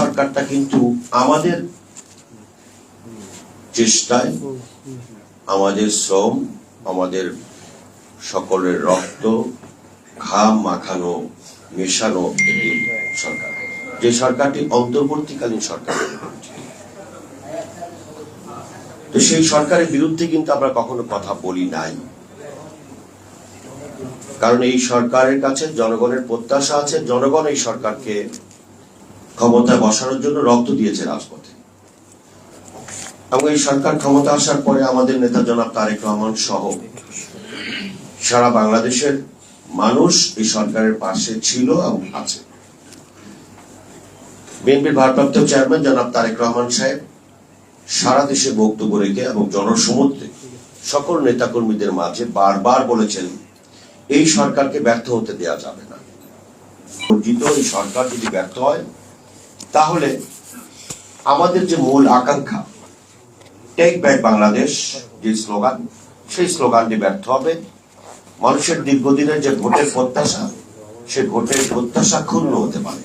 সরকারটা কিন্তু আমাদের চেষ্টায়, আমাদের শ্রম, আমাদের সকলের রক্ত ঘাম মাখানো মেশানো একটি সরকার, যে সরকারটি অন্তর্বর্তীকালীন সরকার। তো সেই সরকারের বিরুদ্ধে কিন্তু আমরা কখনো কথা বলি নাই, কারণ এই সরকারের কাছে জনগণের প্রত্যাশা আছে। জনগণ এই সরকারকে ক্ষমতায় বসানোর জন্য রক্ত দিয়েছে রাজপথে, এবং এই সরকার ক্ষমতা আসার পরে আমাদের নেতা জনাব তারেক রহমান সহ সারা বাংলাদেশের মানুষ এই সরকারের পাশে ছিল এবং আছে। বিএনপির ভারপ্রাপ্ত চেয়ারম্যান জনাব তারেক রহমান সাহেব সারা দেশে বক্তব্য রেখে এবং জনসমুদ্রে সকল নেতাকর্মীদের মাঝে বারবার বলেছেন এই সরকারকে ব্যর্থ হতে দেওয়া যাবে না। এই সরকার যদি ব্যর্থ হয় তাহলে আমাদের যে মূল আকাঙ্ক্ষা টেক ব্যাক বাংলাদেশ যে স্লোগান, সেই স্লোগানটি ব্যর্থ হবে। মানুষের দীর্ঘদিনের যে ভোটের প্রত্যাশা, সে ভোটের প্রত্যাশা ক্ষুণ্ণ হতে পারে।